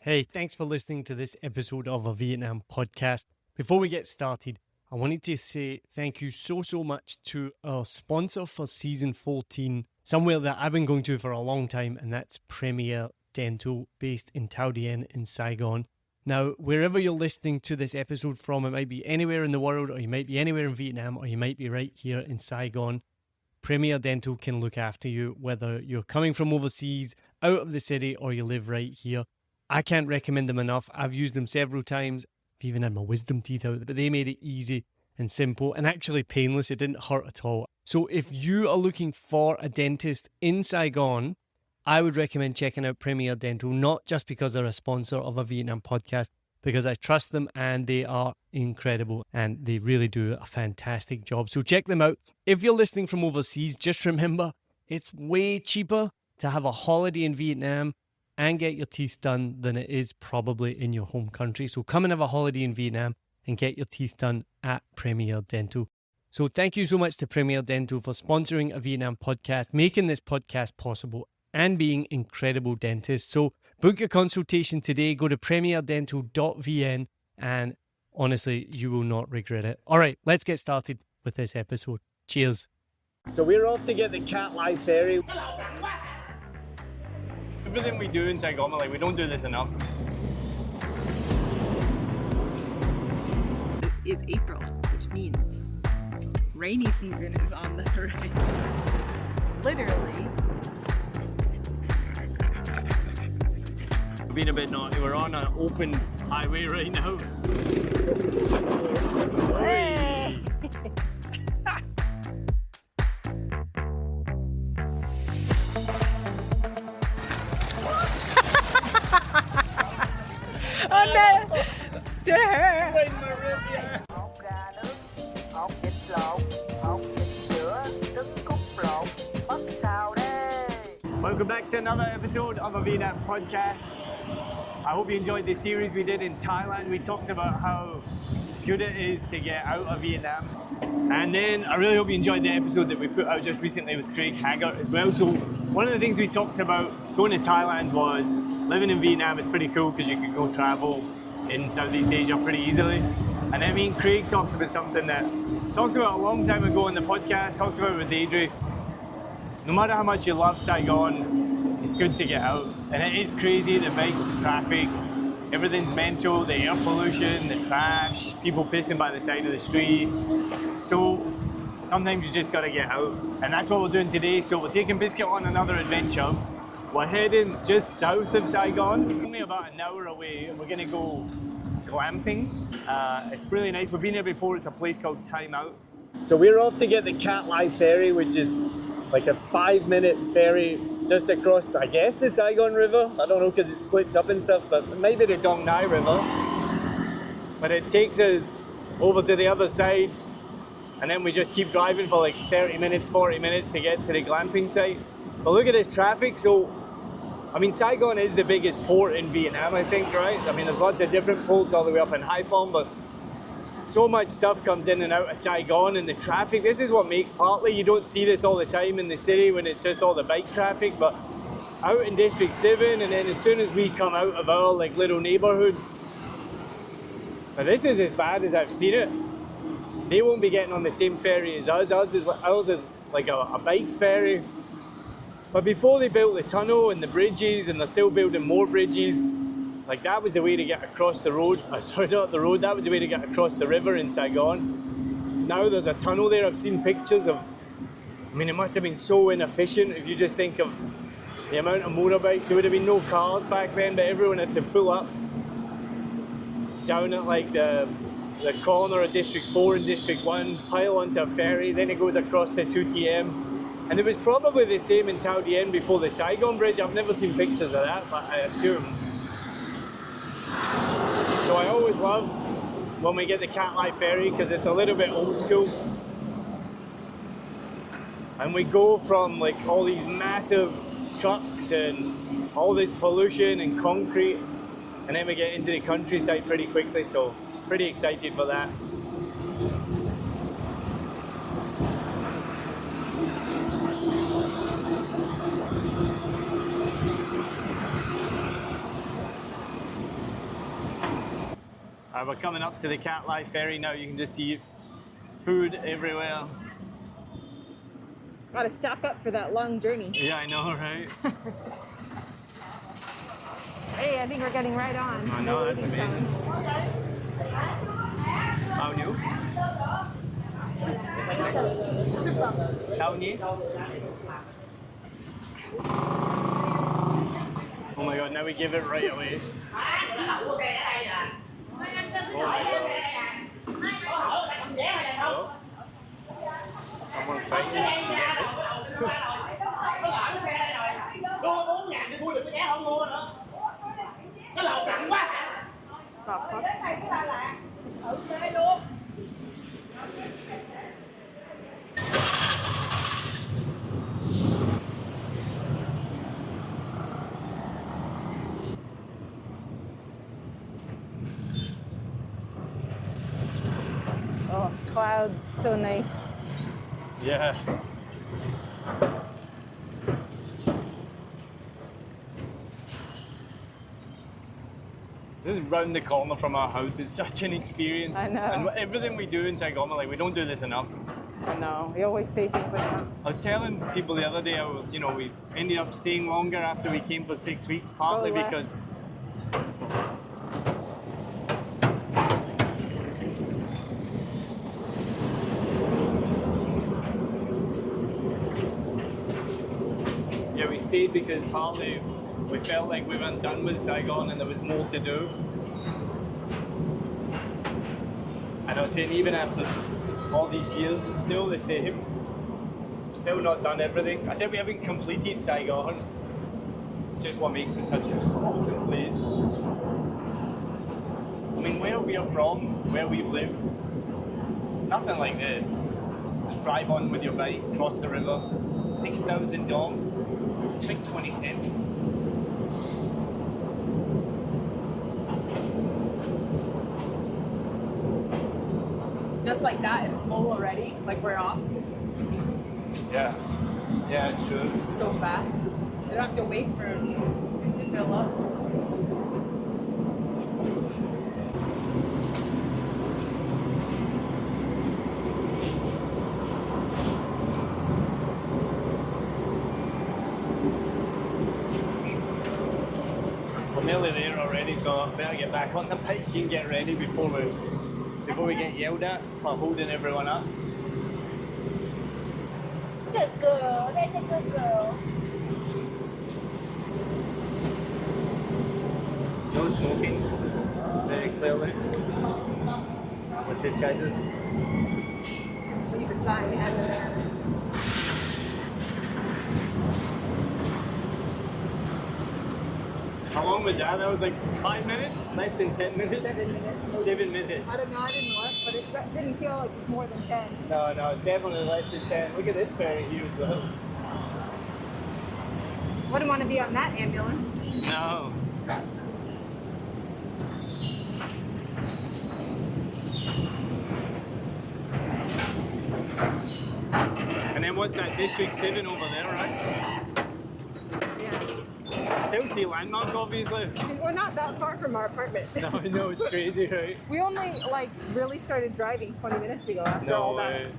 Hey, thanks for listening to this episode of a Vietnam podcast. Before we get started, I wanted to say thank you so much to our sponsor for season 14, somewhere that I've been going to for a long time, and that's Premier Dental, based in Tao Dien in Saigon. Now, wherever you're listening to this episode from, it might be anywhere in the world, or you might be anywhere in Vietnam, or you might be right here in Saigon. Premier Dental can look after you, whether you're coming from overseas, out of the city, or you live right here. I can't recommend them enough. I've used them several times. I've even had my wisdom teeth out, but they made it easy and simple and actually painless. It didn't hurt at all. So if you are looking for a dentist in Saigon, I would recommend checking out Premier Dental, not just because they're a sponsor of a Vietnam podcast, because I trust them and they are incredible and they really do a fantastic job. So check them out. If you're listening from overseas, just remember, it's way cheaper to have a holiday in Vietnam and get your teeth done than it is probably in your home country. So come and have a holiday in Vietnam and get your teeth done at Premier Dental. So thank you so much to Premier Dental for sponsoring a Vietnam podcast, making this podcast possible, and being incredible dentists. So book your consultation today. Go to premierdental.vn and honestly, you will not regret it. All right, let's get started with this episode. Cheers. So we're off to get the cat live ferry. Everything we do in Saigon, we don't do this enough. It's April, which means rainy season is on the horizon. Literally. We're being a bit naughty. We're on an open highway right now. Hey! Oh no! Welcome back to another episode of a Vietnam podcast. I hope you enjoyed the series we did in Thailand. We talked about how good it is to get out of Vietnam. And then I really hope you enjoyed the episode that we put out just recently with Craig Haggart as well. So one of the things we talked about going to Thailand was living in Vietnam is pretty cool because you can go travel in Southeast Asia pretty easily. And then me and Craig talked about something that talked about a long time ago on the podcast, talked about with Adrie. No matter how much you love Saigon, it's good to get out. And it is crazy, the bikes, the traffic, everything's mental, the air pollution, the trash, people pissing by the side of the street. So sometimes you just gotta get out. And that's what we're doing today. So we're taking Biscuit on another adventure. We're heading just south of Saigon, only about an hour away. We're gonna go glamping. It's really nice. We've been here before. It's a place called Timeout. So we're off to get the Cat Live ferry, which is like a 5-minute ferry just across, I guess, the Saigon River. I don't know because it splits up and stuff, but maybe the Dong Nai River. But it takes us over to the other side, and then we just keep driving for like 30 minutes, 40 minutes to get to the glamping site. But look at this traffic. So, I mean, Saigon is the biggest port in Vietnam, I think, right? I mean, there's lots of different ports all the way up in Haiphong, but so much stuff comes in and out of Saigon, and the traffic, this is what makes, partly you don't see this all the time in the city when it's just all the bike traffic, but out in District 7, and then as soon as we come out of our like little neighbourhood, but this is as bad as I've seen it. They won't be getting on the same ferry as us. Ours is like a bike ferry. But before they built the tunnel and the bridges, and they're still building more bridges, like that was the way to get across the road. Sorry, not the road, that was the way to get across the river in Saigon. Now there's a tunnel there. I've seen pictures of, I mean, it must have been so inefficient if you just think of the amount of motorbikes. There would have been no cars back then, but everyone had to pull up down at like the corner of District 4 and District 1, pile onto a ferry, then it goes across to 2TM. And it was probably the same in Tao Dien before the Saigon Bridge. I've never seen pictures of that, but I assume. So I always love when we get the Cat Live ferry because it's a little bit old school. And we go from like all these massive trucks and all this pollution and concrete, and then we get into the countryside pretty quickly, so pretty excited for that. We're coming up to the Cat Life Ferry now. You can just see food everywhere. Gotta stock up for that long journey. Yeah, I know, right? Hey, I think we're getting right on. I know, that's amazing. How new? How new? Oh my god, now we give it right away. Oh my god. Hello? Someone's fighting. Oh, clouds, so nice. Yeah. This is round the corner from our house. It's such an experience. I know. And everything we do in Saigon, like, we don't do this enough. I know. We always say things like that. I was telling people the other day, we ended up staying longer after we came for 6 weeks, partly Probably why. because we stayed because partly we felt like we weren't done with Saigon and there was more to do. And I was saying, even after all these years, it's still the same. Still not done everything. I said we haven't completed Saigon. It's just what makes it such an awesome place. I mean, where we are from, where we've lived, nothing like this. Just drive on with your bike, cross the river, 6,000 dong. It's like 20 cents. Just like that, it's full already. Like we're off Yeah. Yeah, it's true. so fast. You don't have to wait for it to fill up. We're nearly there already, so I better get back on the bike and get ready before we get yelled at for holding everyone up. Good girl. That's a good girl. No smoking, very clearly. What's this guy doing? Sleep inside and How long was that? That was like 5 minutes? Less than 10 minutes? 7 minutes. 7 minutes. I don't know, I didn't look, but it didn't feel like it was more than 10. No, it's definitely less than 10. Look at this ferry here as well. Wouldn't want to be on that ambulance. No. And then what's that? District 7 over there, right? Yeah. Still see landmark, obviously. I mean, we're not that far from our apartment. No, I know, it's crazy, right? We only really started driving 20 minutes ago after all that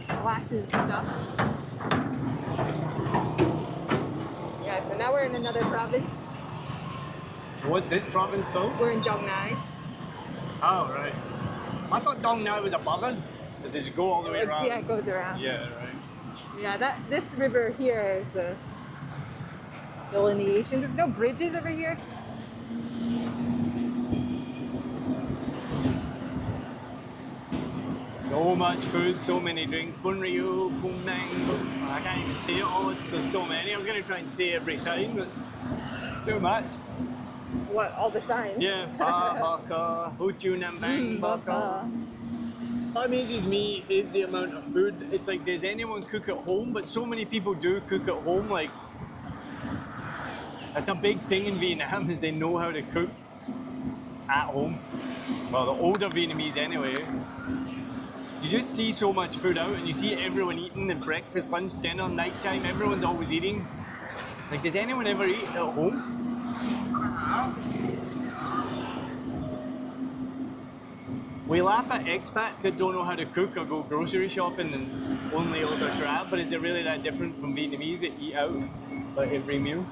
glasses stuff. Yeah, so now we're in another province. What's this province called? We're in Dong Nai. Oh, right. I thought Dong Nai was above us. Does it go all the way around? Yeah, it goes around. Yeah, right. Yeah, this river here is a delineation. There's no bridges over here. So much food, so many drinks. Bun Ryu, Bun Nang, I can't even say it all. There's so many. I was going to try and say every sign, but too much. What, all the signs? Yeah, Fa, Haka, Huchu, Nambang, Baka. What amazes me is the amount of food. It's like, does anyone cook at home? But so many people do cook at home. Like, that's a big thing in Vietnam, is they know how to cook at home. Well, the older Vietnamese anyway. You just see so much food out, and you see everyone eating at breakfast, lunch, dinner, nighttime. Everyone's always eating. Like, does anyone ever eat at home? We laugh at expats that don't know how to cook or go grocery shopping and only order grab, but is it really that different from Vietnamese that eat out like every meal?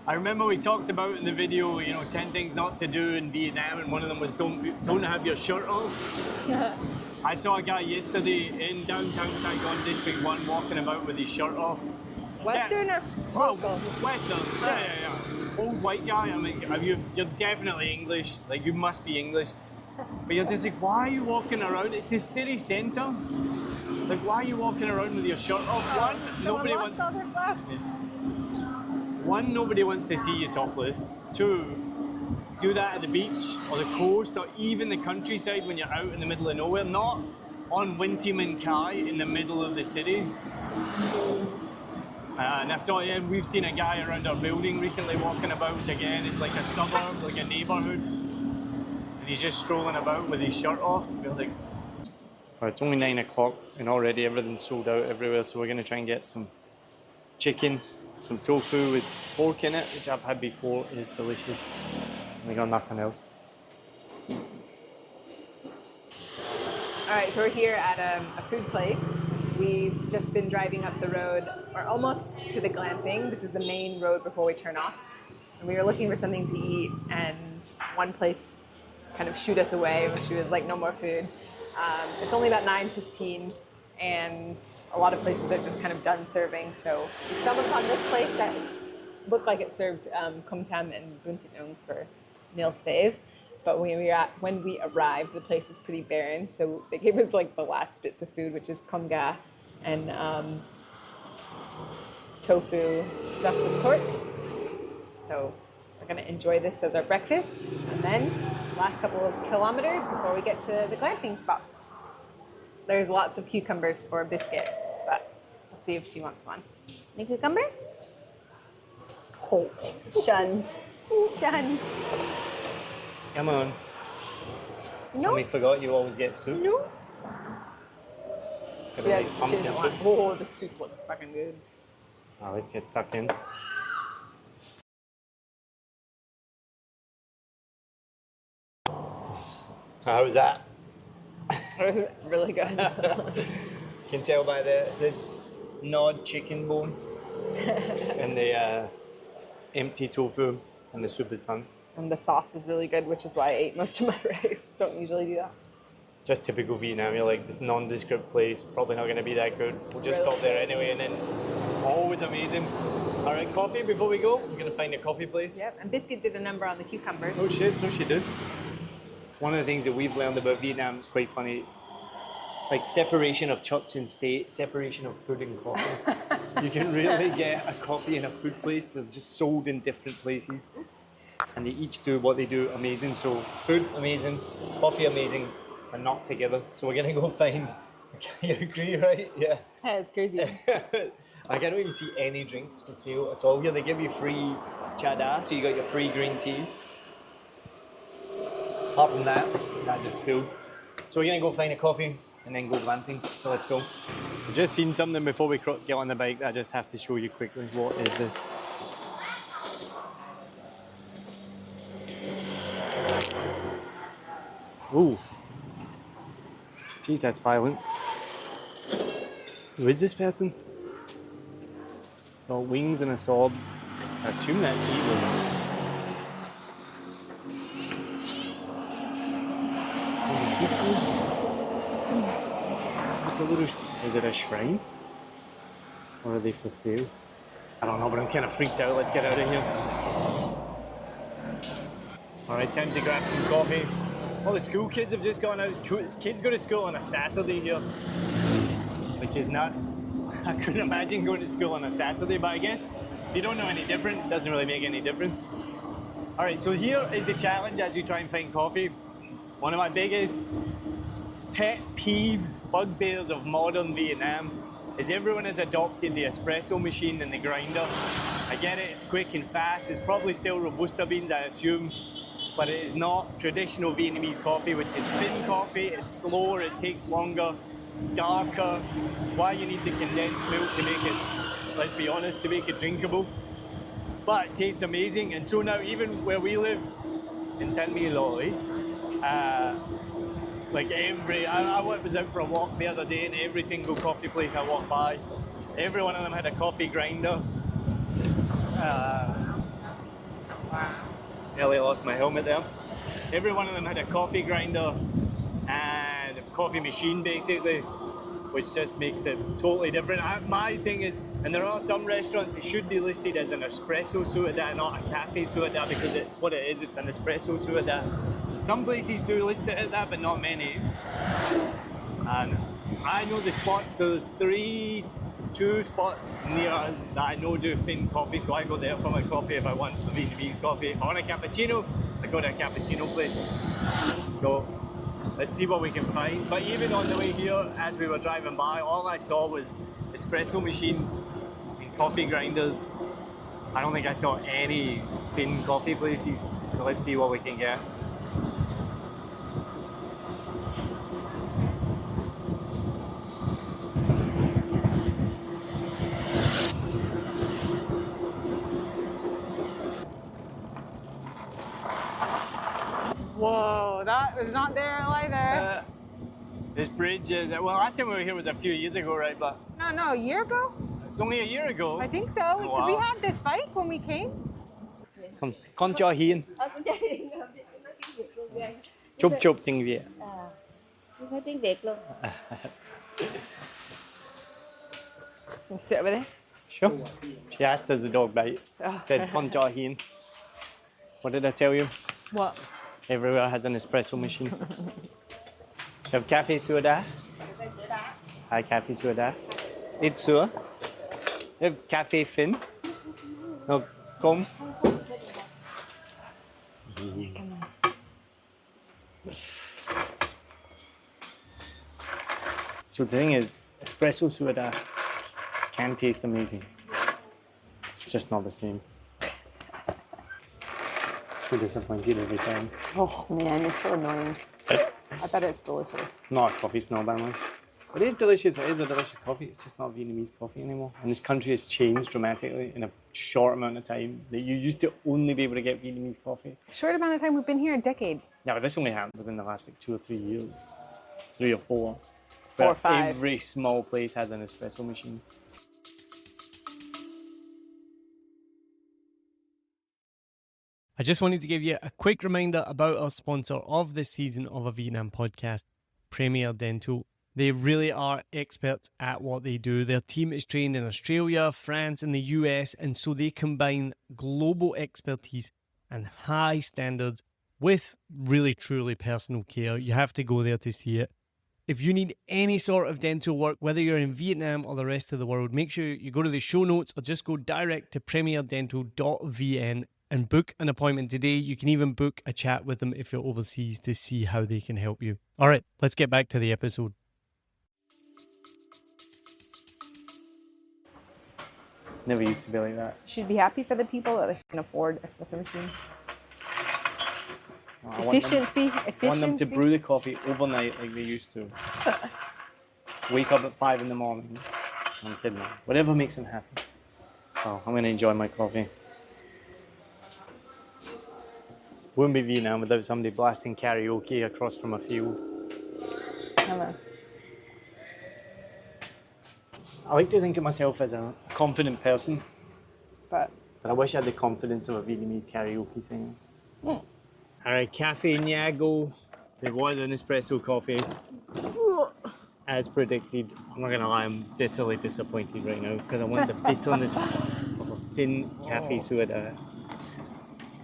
I remember we talked about in the video, 10 things not to do in Vietnam, and one of them was don't have your shirt off. I saw a guy yesterday in downtown Saigon District 1 walking about with his shirt off. Western or local? Western, yeah. Old white guy, I mean, you're definitely English, like you must be English. But you're just like, why are you walking around? It's a city centre. Like, why are you walking around with your shirt off? One, nobody wants to see you topless. Two, do that at the beach or the coast or even the countryside when you're out in the middle of nowhere, not on Wintiman Kai in the middle of the city. And I saw, we've seen a guy around our building recently walking about, which again, it's like a suburb, like a neighbourhood. And he's just strolling about with his shirt off. We're like, it's only 9 o'clock and already everything's sold out everywhere, so we're going to try and get some chicken, some tofu with pork in it, which I've had before. It is delicious. We got nothing else. All right, so we're here at a food place. We've just been driving up the road, or almost to the Glamping. This is the main road before we turn off. And we were looking for something to eat, and one place kind of shooed us away when she was like, no more food. It's only about 9:15, and a lot of places are just kind of done serving. So we stumbled upon this place that looked like it served Kum Tam and Bun Thit Nung for Niall's fave. But when we arrived, the place is pretty barren. So they gave us like the last bits of food, which is kum ga and tofu stuffed with pork. So we're gonna enjoy this as our breakfast, and then last couple of kilometers before we get to the glamping spot. There's lots of cucumbers for Biscuit, but we'll see if she wants one. Any cucumber? Oh, shunned. Come on. No. We forgot you always get soup. No. Got a nice pumpkin soup. Oh, the soup looks fucking good. Oh, let's get stuck in. How was that? It was really good. You can tell by the gnawed chicken bone and the empty tofu, and the soup is done. And the sauce was really good, which is why I ate most of my rice. Don't usually do that. Just typical Vietnam. You're like, this nondescript place, probably not going to be that good. We'll just Really? stop there anyway, and then always amazing. All right, coffee before we go. We're going to find a coffee place. Yep, and Biscuit did a number on the cucumbers. Oh shit, so she did. One of the things that we've learned about Vietnam is quite funny. It's like separation of church and state, separation of food and coffee. You can really get a coffee in a food place that's just sold in different places. And they each do what they do amazing. So food amazing, coffee amazing, but not together. So we're gonna go find. You agree, right? Yeah. Yeah, it's crazy. Like, I don't even see any drinks for sale at all here. They give you free cha da, so you got your free green tea. Apart from that, that just filled. So we're gonna go find a coffee and then go glamping. So let's go. I've just seen something before we get on the bike that I just have to show you quickly. What is this? Ooh. Jeez, that's violent. Who is this person? Got wings and a sword. I assume that's Jesus. It's a little... Is it a shrine? Or are they for sale? I don't know, but I'm kind of freaked out. Let's get out of here. Alright, time to grab some coffee. All the school kids have just gone out. Kids go to school on a Saturday here, which is nuts. I couldn't imagine going to school on a Saturday, but I guess if you don't know any different, it doesn't really make any difference. All right, so here is the challenge as we try and find coffee. One of my biggest pet peeves, bugbears of modern Vietnam is everyone has adopted the espresso machine and the grinder. I get it, it's quick and fast. It's probably still Robusta beans, I assume. But it is not traditional Vietnamese coffee, which is thin coffee. It's slower, it takes longer, it's darker. It's why you need the condensed milk to make it, let's be honest, to make it drinkable. But it tastes amazing. And so now, even where we live in Timeout, Like I was out for a walk the other day, and every single coffee place I walked by, every one of them had a coffee grinder. Nearly lost my helmet there. Every one of them had a coffee grinder and a coffee machine, basically, which just makes it totally different. My thing is, and there are some restaurants that should be listed as an espresso soda, not a cafe soda, because it's what it is, it's an espresso soda. Some places do list it as that, but not many. And I know the spots, there's two spots near us that I know do Finn coffee, so I go there for my coffee if I want a Vietnamese coffee. If I want a cappuccino, I go to a cappuccino place. So let's see what we can find. But even on the way here, as we were driving by, all I saw was espresso machines and coffee grinders. I don't think I saw any Finn coffee places. So let's see what we can get. Whoa, that was not there either. This bridge is, well, last time we were here was a few years ago, right? But No, a year ago? it's only a year ago. I think so, because we Wow. had this bike when we came. Con cho hiền, Con trai Hiền nói tiếng Việt luôn ghê. chúc chúc tiếng Việt. Nói tiếng Việt luôn. Sit over there. Sure. She asked, does the dog bite? Said, con cho hiền. What did I tell you? What? Everywhere has an espresso machine. You have cafe soda. Phải sữa đá. Hi, cafe soda. Ít sữa. You have cafe Finn. No, không. So the thing is, espresso soda can taste amazing. It's just not the same. So disappointed every time. Oh man, it's so annoying. I bet it's delicious. Not a coffee snob, am I? It is delicious. It is a delicious coffee. It's just not Vietnamese coffee anymore. And this country has changed dramatically in a short amount of time. That you used to only be able to get Vietnamese coffee. Short amount of time, we've been here a decade. Yeah, but this only happened within the last 2 or 3 years. 3 or 4. 4 or Where 5. Every small place has an espresso machine. I just wanted to give you a quick reminder about our sponsor of this season of a Vietnam podcast, Premier Dental. They really are experts at what they do. Their team is trained in Australia, France, and the US, and so they combine global expertise and high standards with really, truly personal care. You have to go there to see it. If you need any sort of dental work, whether you're in Vietnam or the rest of the world, make sure you go to the show notes or just go direct to premierdental.vn and book an appointment today. You can even book a chat with them if you're overseas to see how they can help you. All right, let's get back to the episode. Never used to be like that. Should be happy for the people that can afford espresso machines. I Efficiency. want them to brew the coffee overnight like they used to. Wake up at 5 in the morning. I'm kidding. Whatever makes them happy. Oh, I'm going to enjoy my coffee. Wouldn't be Vietnam without somebody blasting karaoke across from a field. Hello. I like to think of myself as a confident person, But but I wish I had the confidence of a Vietnamese karaoke singer. All right, Cafe Niago. It was an espresso coffee. As predicted. I'm not going to lie, I'm bitterly disappointed right now because I want the bitterness of a thin cafe soda.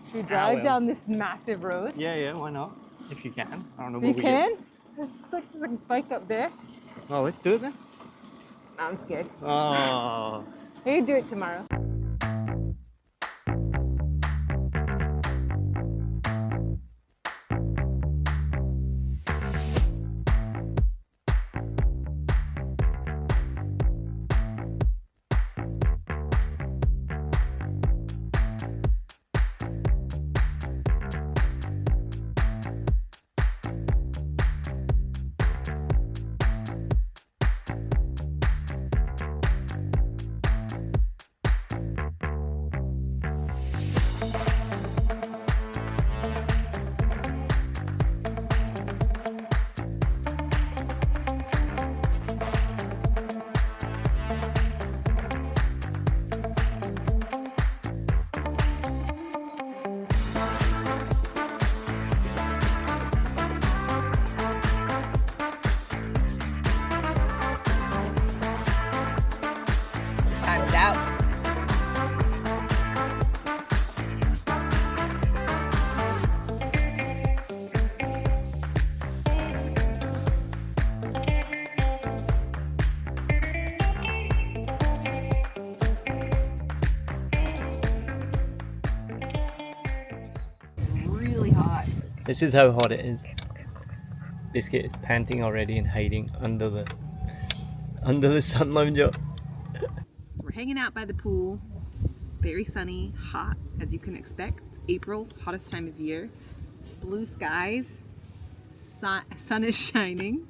should we drive well. down this massive road? Yeah, why not? If you can. I don't know You where we can? get. There's a bike up there. Oh, let's do it then. I'm scared. Oh. We can do it tomorrow. This is how hot it is. Biscuit is panting already and hiding under the sun lounger. We're hanging out by the pool. Very sunny, hot, as you can expect. It's April, hottest time of year. Blue skies, sun is shining,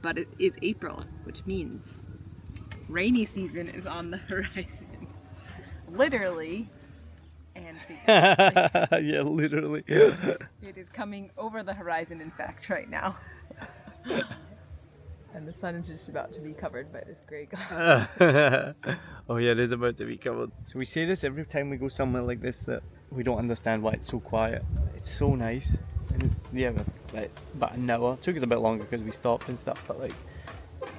but it is April, which means rainy season is on the horizon. Literally and figuratively. Yeah, literally. It is coming over the horizon, in fact, right now. And the sun is just about to be covered by this grey cloud. Oh yeah, it is about to be covered. So we say this every time we go somewhere like this, that we don't understand why it's so quiet. It's so nice. And yeah, like about an hour. It took us a bit longer because we stopped and stuff, but like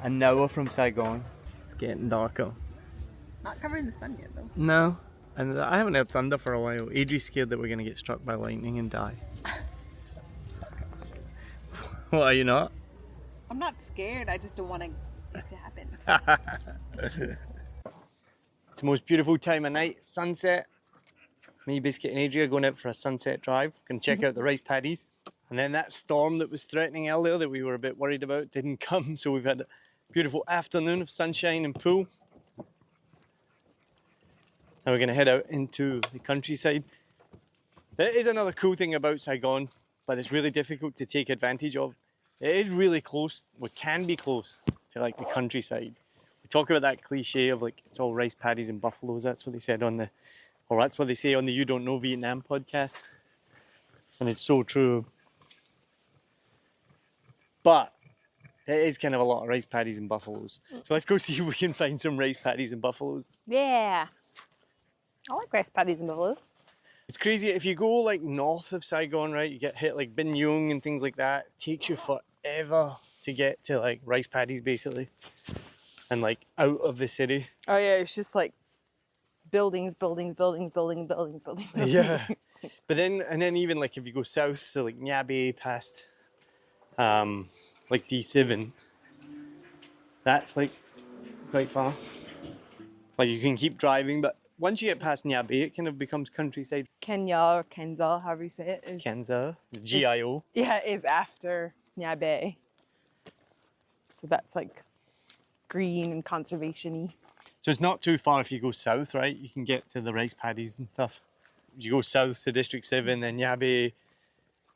an hour from Saigon, it's getting darker. Not covered in the sun yet, though. No. And I haven't had thunder for a while. Adrie's scared that we're going to get struck by lightning and die. What, are you not? I'm not scared, I just don't want it to happen. It's the most beautiful time of night, sunset. Me, Biscuit and Adrie are going out for a sunset drive. Going to check out the rice paddies. And then that storm that was threatening earlier that we were a bit worried about didn't come. So we've had a beautiful afternoon of sunshine and pool. Now we're going to head out into the countryside. There is another cool thing about Saigon, but it's really difficult to take advantage of. It is really close, we can be close to like the countryside. We talk about that cliche of like, it's all rice paddies and buffaloes. That's what they said on the, or that's what they say on the You Don't Know Vietnam podcast. And it's so true. But it is kind of a lot of rice paddies and buffaloes. So let's go see if we can find some rice paddies and buffaloes. Yeah. I like rice paddies and buffaloes. It's crazy, if you go like north of Saigon, right, you get hit like Bin Yung and things like that. It takes you forever to get to like rice paddies basically. And like out of the city. Oh yeah, it's just like buildings. Yeah. But then even like if you go south to like Nha Be past like D7, that's like quite far. Like you can keep driving, but once you get past Nha Be, it kind of becomes countryside. Kenya or Kenza, however you say it, is Kenza, the GIO. yeah, is after Nha Be. So that's like green and conservation-y. So it's not too far if you go south, right? You can get to the rice paddies and stuff. You go south to District 7, then Nha Be.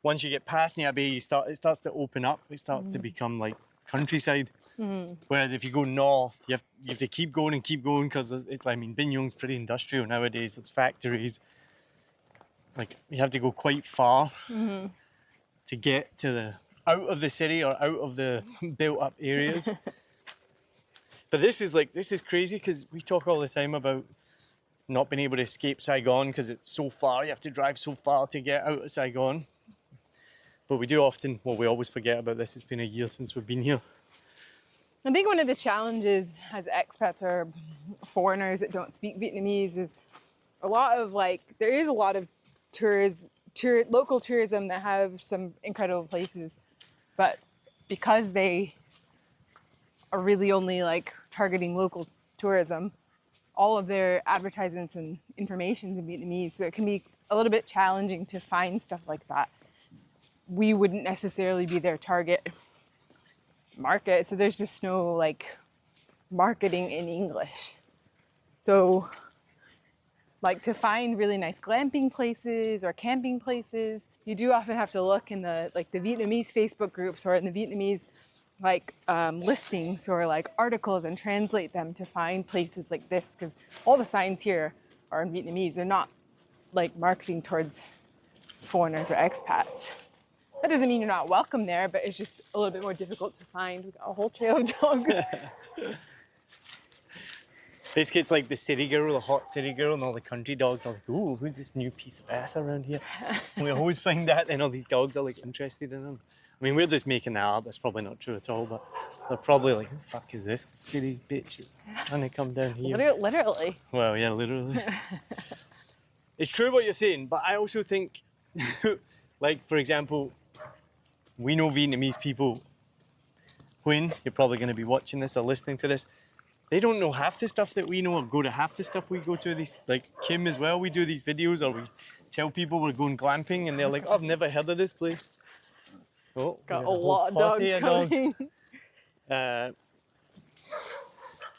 Once you get past Nha Be, it starts to open up. It starts to become like countryside. Whereas if you go north, you have to keep going because I mean, Bin Yung's pretty industrial nowadays. It's factories. Like you have to go quite far to get to the out of the city or out of the built-up areas. But this is crazy because we talk all the time about not being able to escape Saigon because it's so far. You have to drive so far to get out of Saigon. But we always forget about this. It's been a year since we've been here. I think one of the challenges as expats or foreigners that don't speak Vietnamese is there is a lot of local tourism that have some incredible places, but because they are really only like targeting local tourism, all of their advertisements and information is in Vietnamese, so it can be a little bit challenging to find stuff like that. We wouldn't necessarily be their target market, so there's just no like marketing in English. So like to find really nice glamping places or camping places, you do often have to look in the Vietnamese Facebook groups or in the Vietnamese listings or like articles and translate them to find places like this, because all the signs here are in Vietnamese. They're not like marketing towards foreigners or expats. That doesn't mean you're not welcome there, but it's just a little bit more difficult to find. We've got a whole trail of dogs. Biscuit's like the city girl, the hot city girl, and all the country dogs are like, ooh, who's this new piece of ass around here? And we always find that, and all these dogs are like interested in them. I mean, we're just making that up. That's probably not true at all, but they're probably like, who the fuck is this city bitch that's trying to come down here? Literally. Well, yeah, literally. It's true what you're saying, but I also think, like, for example, we know Vietnamese people, Huynh, you're probably going to be watching this or listening to this, they don't know half the stuff that we know or go to half the stuff we go to. These, like Kim as well, we do these videos or we tell people we're going glamping and they're like, oh, I've never heard of this place. Oh, Got we a lot of dogs coming.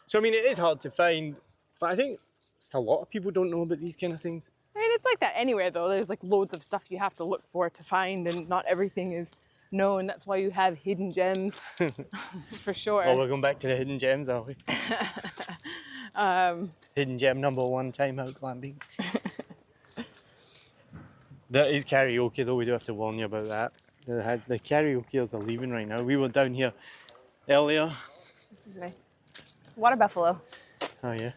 So I mean, it is hard to find, but I think a lot of people don't know about these kind of things. I mean, it's like that anywhere though. There's like loads of stuff you have to look for to find, and not everything is known. That's why you have hidden gems, for sure. Oh, we're going back to the hidden gems, are we? Hidden gem number 1, Timeout glamping. There is karaoke though, we do have to warn you about that. The karaokeers are leaving right now. We were down here earlier. This is nice. Water buffalo. Oh yeah,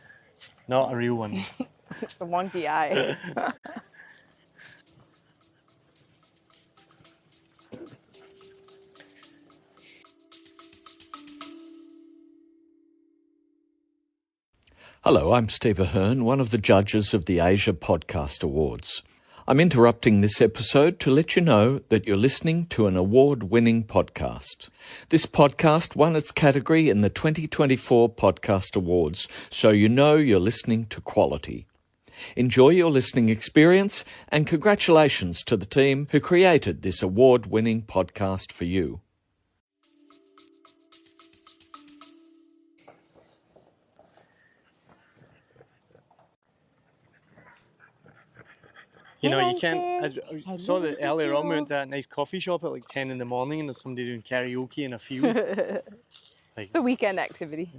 not a real one. It's the wonky eye. Hello, I'm Steve Ahern, one of the judges of the Asia Podcast Awards. I'm interrupting this episode to let you know that you're listening to an award-winning podcast. This podcast won its category in the 2024 Podcast Awards, so you know you're listening to quality. Enjoy your listening experience, and congratulations to the team who created this award-winning podcast for you. You know, you can't, as I saw that earlier on, we went to a nice coffee shop at like 10 in the morning and there's somebody doing karaoke in a field. It's a weekend activity.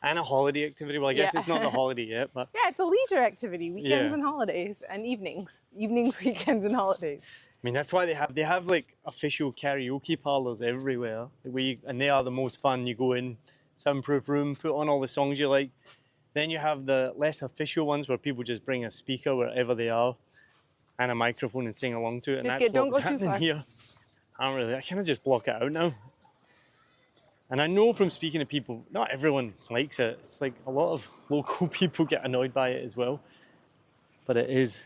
And a holiday activity. Well, I guess Yeah. it's not the holiday yet, but Yeah, it's a leisure activity. Weekends Yeah. and holidays and evenings. Evenings, weekends and holidays. I mean, that's why they have like official karaoke parlors everywhere. And they are the most fun. You go in, soundproof room, put on all the songs you like. Then you have the less official ones where people just bring a speaker wherever they are and a microphone and sing along to it. And Biscuit, that's don't what's go too happening far. here. I kind of just block it out now. And I know from speaking to people, not everyone likes it. It's like a lot of local people get annoyed by it as well. But it is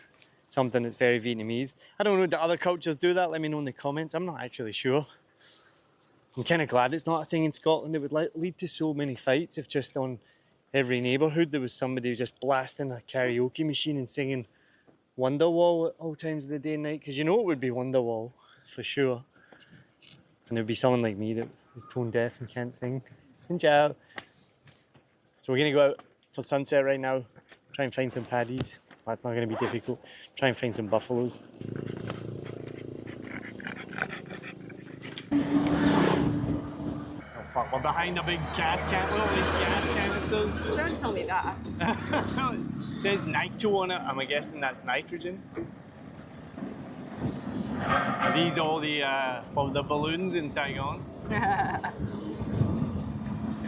something that's very Vietnamese. I don't know, do other cultures do that? Let me know in the comments. I'm not actually sure. I'm kind of glad it's not a thing in Scotland. It would lead to so many fights if just on every neighbourhood there was somebody who's just blasting a karaoke machine and singing Wonderwall at all times of the day and night. Because you know it would be Wonderwall, for sure. And there'd be someone like me that is tone deaf and can't sing. Xin chào. So we're going to go out for sunset right now, try and find some paddies. That's not going to be difficult. Try and find some buffaloes. Oh fuck, we're behind a big gas can. Look at these gas canisters. Don't tell me that. It says nitro on it. I'm guessing that's nitrogen. Are these all the for the balloons in Saigon?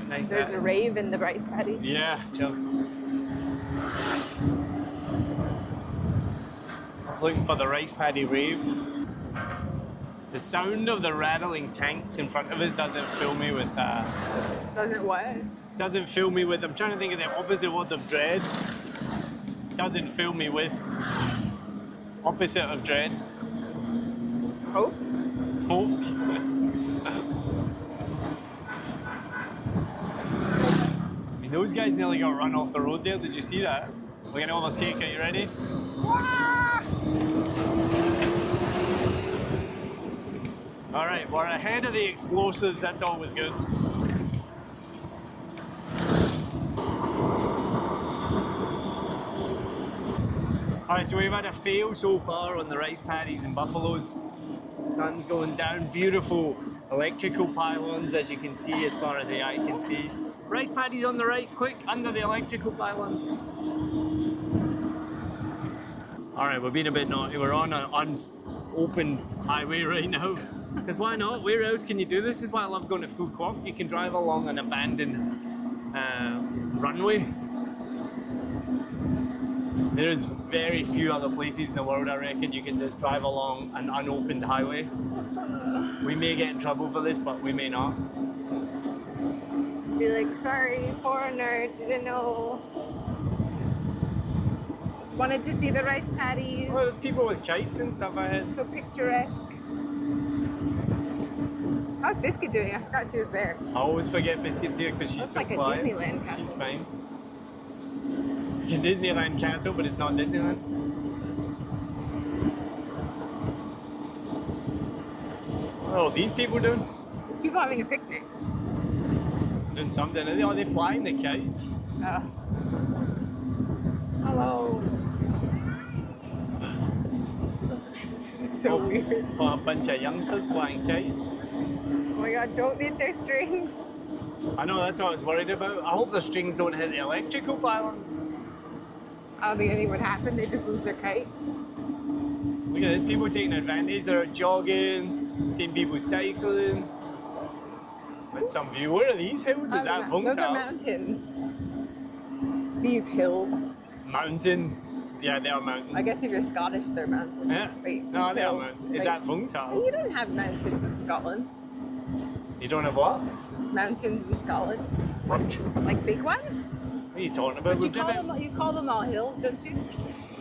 Nice. There's a rave in the rice paddy. Yeah, chill. I was looking for the rice paddy rave. The sound of the rattling tanks in front of us doesn't fill me with. Doesn't what? Doesn't fill me with. I'm trying to think of the opposite word of dread. Doesn't fill me with. Opposite of dread. Hope? Hope. I mean, those guys nearly got run off the road there. Did you see that? We're gonna overtake. Are you ready? All right, we're ahead of the explosives. That's always good. All right, so we've had a fail so far on the rice paddies and buffaloes. Sun's going down. Beautiful electrical pylons, as you can see, as far as the eye can see. Rice paddies on the right, quick, under the electrical pylons. All right, we're being a bit naughty. We're on an unopened highway right now. Because why not? Where else can you do this? This is why I love going to Phu Quoc. You can drive along an abandoned runway. There's very few other places in the world, I reckon, you can just drive along an unopened highway. We may get in trouble for this, but we may not. Be like, sorry, foreigner, didn't know. Wanted to see the rice paddies. Well, there's people with kites and stuff ahead. So picturesque. How's Biscuit doing? I forgot she was there. I always forget Biscuit's here because she's Looks so like a quiet. Disneyland castle. She's fine. It's a Disneyland castle, but it's not Disneyland. What are these people doing? People having a picnic. Doing something. Are they flying the kites? Hello. It's so weird. Oh, a bunch of youngsters flying kites. Oh my god, don't hit their strings. I know, that's what I was worried about. I hope the strings don't hit the electrical pylons. I don't think anything would happen. They just lose their kite. Look at this, people taking advantage. They're jogging, seeing people cycling. With some view. Where are these hills? Is that Vung Those are Tau? mountains. These hills. Mountains? Yeah, they are mountains. I guess if you're Scottish, they're mountains. Yeah. Wait, No, they are hills. mountains. Is Wait. that Vung Tau? You don't have mountains in Scotland. You don't have what? Mountains in Scotland. What Like big ones? are you talking about? But you call them all hills, don't you?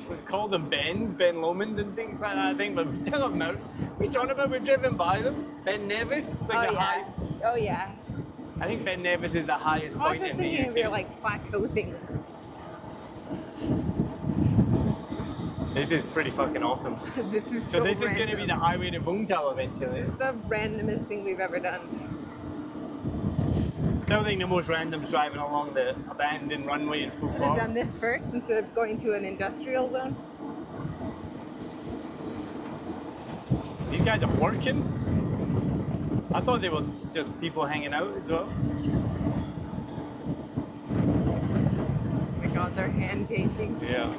We call them bends, Ben Lomond and things like that, I think, but we still have mountains. We talking about we've driven by them. Ben Nevis, it's like Oh the yeah. high. Oh yeah. I think Ben Nevis is the highest I was point just in the thinking of your UK. like plateau things. This is pretty fucking awesome. This is So this is going to random. be the highway to Vung Tau eventually. This is the randomest thing we've ever done. Still think the most random's driving along the abandoned runway in Phu Should have Quoc. done this first instead of going to an industrial zone. These guys are working. I thought they were just people hanging out as well. Oh my god, they're hand painting. Yeah.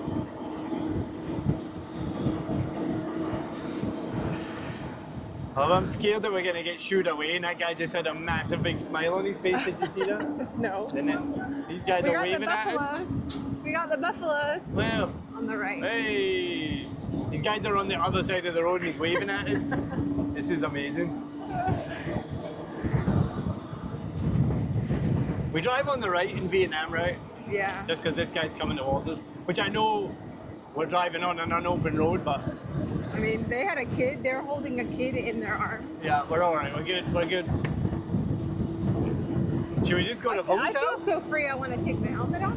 Well, I'm scared that we're going to get shooed away, and that guy just had a massive big smile on his face. Did you see that? No. And then these guys We are got the waving at us. buffaloes. We got the buffaloes Well, on the right. hey, these guys are on the other side of the road and he's waving at us. This is amazing. We drive on the right in Vietnam, right? Yeah. Just because this guy's coming towards us, which I know we're driving on an unopened road, but I mean, they had a kid. They were holding a kid in their arms. yeah, we're all right. We're good. We're good. Should we just go to I Vung feel Tau? so free. I want to take my helmet off.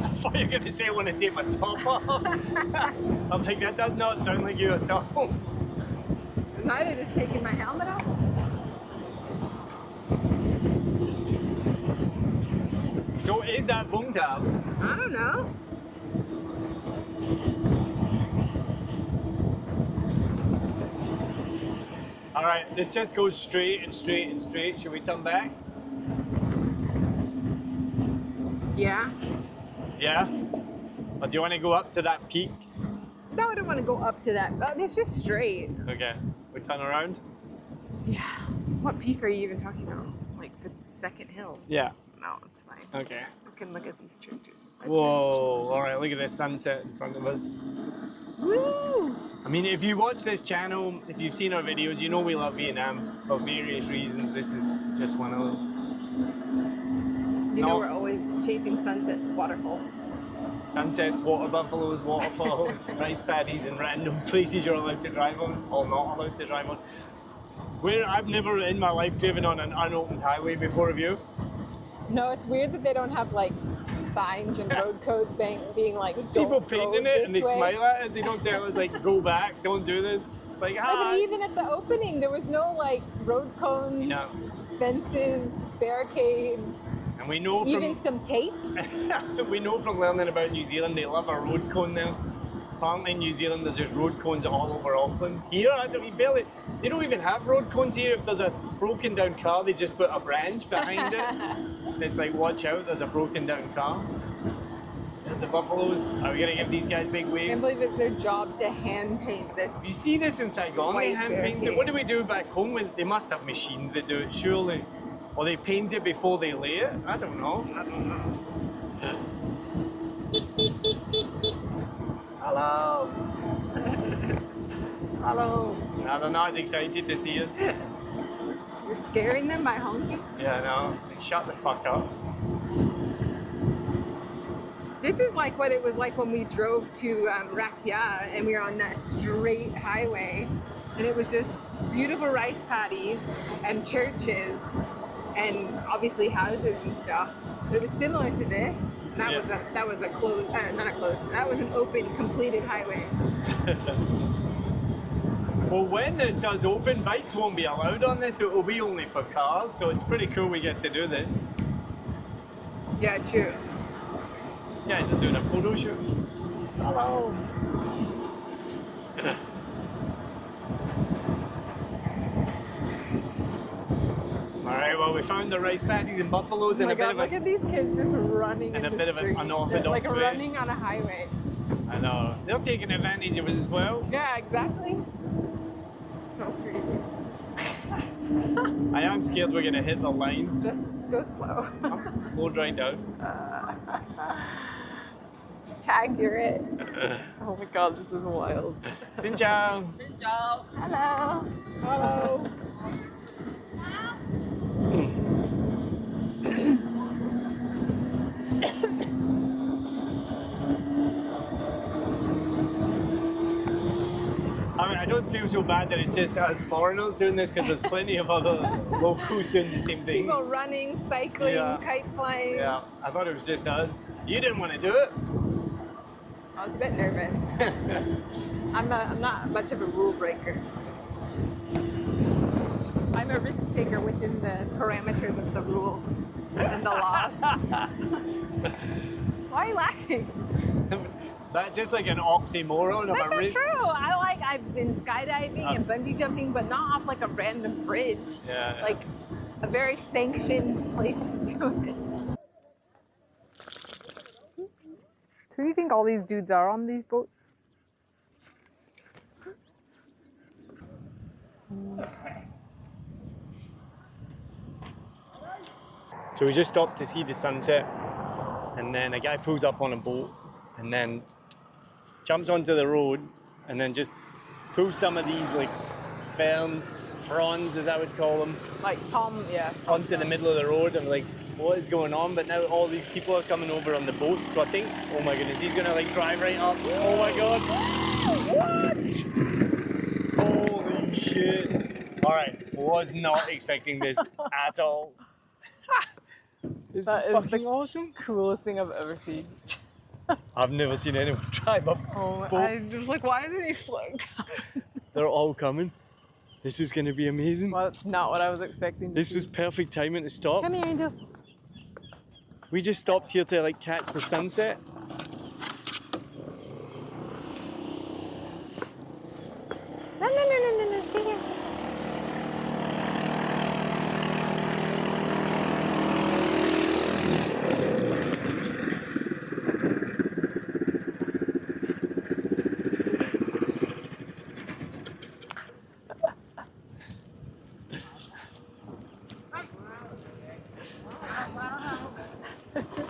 I thought you were going to say I want to take my top off. I was like, that does not sound like you at all. Neither just taking my helmet off. So is that Vung Tau? I don't know. All right, this just goes straight and straight and straight. Should we turn back? Yeah. Yeah? Or do you want to go up to that peak? No, I don't want to go up to that. It's just straight. Okay, we turn around? Yeah. What peak are you even talking about? Like the second hill? Yeah. No, it's fine. Okay. We can look at these churches. Whoa, all right, look at this sunset in front of us. Woo! I mean, if you watch this channel, if you've seen our videos, you know we love Vietnam for various reasons. This is just one of them. You No. know we're always chasing sunsets, waterfalls. Sunsets, water buffaloes, waterfalls, rice paddies, and random places you're allowed to drive on or not allowed to drive on. I've never in my life driven on an unopened highway before, have you? No, it's weird that they don't have like signs and road codes being like. People "Don't go painting it and they this way." smile at us. They don't tell us like, go back, don't do this. It's like, No, hi. but even at the opening, there was no like road cones, No. fences, barricades, And we know even from some tape. we know from learning about New Zealand, they love a road cone there. Apparently in New Zealand there's just road cones all over Auckland. Here, they don't even have road cones here. If there's a broken down car, they just put a branch behind it. It's like, watch out, there's a broken down car. And the buffaloes, are we gonna give these guys big I waves? can't believe it's their job to hand paint this. You see this in Saigon, they White hand paint it. barricade. What do we do back home? They must have machines that do it, surely. Or they paint it before they lay it? I don't know. Hello. Hello. No, they're not as excited to see us. You're scaring them by honking? Yeah, no. Shut the fuck up. This is like what it was like when we drove to Rakia and we were on that straight highway and it was just beautiful rice paddies and churches and obviously houses and stuff. But it was similar to this. That was a closed, not a closed. That was an open, completed highway. Well, when this does open, bikes won't be allowed on this. It will be only for cars, so it's pretty cool we get to do this. Yeah, true. These guys are doing a photo shoot. Hello. Alright, well, we found the rice paddies and buffaloes Oh in my a bit God, of look at these kids just running in in a the bit of an street. unorthodox like way. running on a highway. I know. They're taking advantage of it as well. Yeah, exactly. So creepy. I am scared we're going to hit the lines. Just go slow. Slow right down. Tag, you're it. Oh my God, this is wild. Xin chào. Hello. Hello. I mean, I don't feel so bad that it's just us foreigners doing this because there's plenty of other locals doing the same thing. People running, cycling, Yeah. kite flying. Yeah, I thought it was just us. You didn't want to do it. I was a bit nervous. I'm not much of a rule breaker. I'm a risk taker within the parameters of the rules and the laws. Why are you laughing? That's just like an oxymoron of That's a not risk. true. I've been skydiving and bungee jumping, but not off like a random bridge. Yeah. Like a very sanctioned place to do it. Who do you think all these dudes are on these boats? So we just stopped to see the sunset, and then a guy pulls up on a boat and then jumps onto the road and then just pulls some of these like fronds as I would call them, Like palm, yeah. onto the middle of the road. I'm like, what is going on? But now all these people are coming over on the boat, so I think, oh my goodness, he's gonna like drive right up. Oh my God. What? Holy shit. Alright, was not expecting this at all. This That is is fucking awesome. Coolest thing I've ever seen. I've never seen anyone drive up. Oh, boat. I was like, why isn't he slowing down? They're all coming. This is gonna be amazing. Well, that's not what I was expecting. to This see. was perfect timing to stop. Come here, Angel. We just stopped here to like catch the sunset. No, stay here.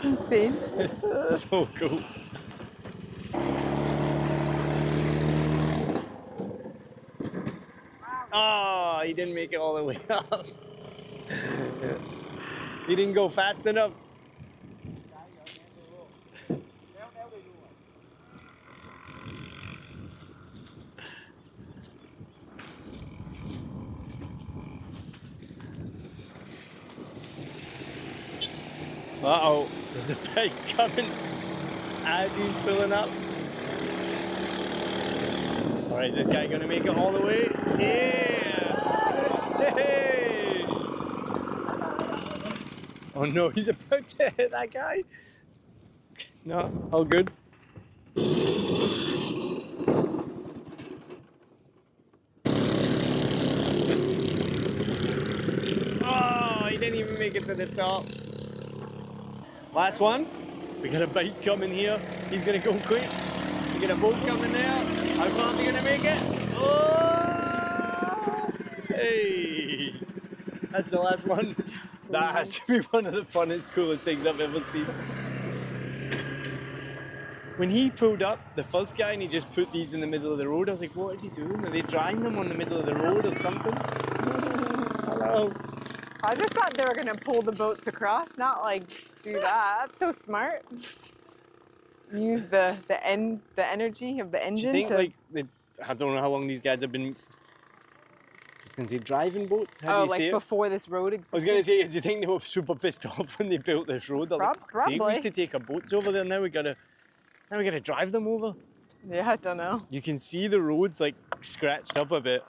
Insane. So cool. Oh, he didn't make it all the way up. He didn't go fast enough. Uh-oh, there's a bike coming as he's pulling up. All right, is this guy gonna make it all the way? Yeah! Hey! Oh no, he's about to hit that guy. No, all good. Oh, he didn't even make it to the top. Last one. We got a bike coming here. He's gonna go quick. We got a boat coming there. How far is he gonna make it? Oh! Hey! That's the last one. That has to be one of the funnest, coolest things I've ever seen. When he pulled up, the first guy, and he just put these in the middle of the road, I was like, what is he doing? Are they drying them on the middle of the road or something? Hello. I just thought they were gonna pull the boats across, not like do that. That's so smart. Use the energy of the Do engine. you think to... like I don't know how long these guys have been can say driving boats. How Oh, do you like say it? before this road existed? I was going to say, do you think they were super pissed off when they built this road? They're like, "Fuck's sake, we Probably. used to take our boats over there. Now we gotta drive them over." Yeah, I don't know. You can see the roads like scratched up a bit.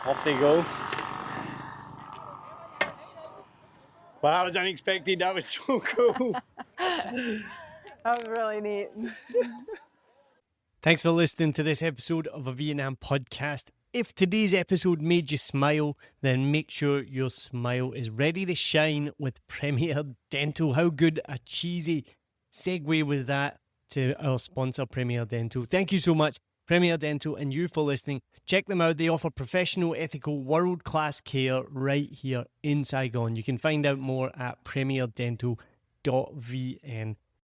Off they go. Well, that was unexpected. That was so cool. That was really neat. Thanks for listening to this episode of a Vietnam podcast. If today's episode made you smile, then make sure your smile is ready to shine with Premier Dental. How good a cheesy segue was that to our sponsor, Premier Dental. Thank you so much, Premier Dental, and you for listening. Check them out. They offer professional, ethical, world-class care right here in Saigon. You can find out more at premierdental.vn.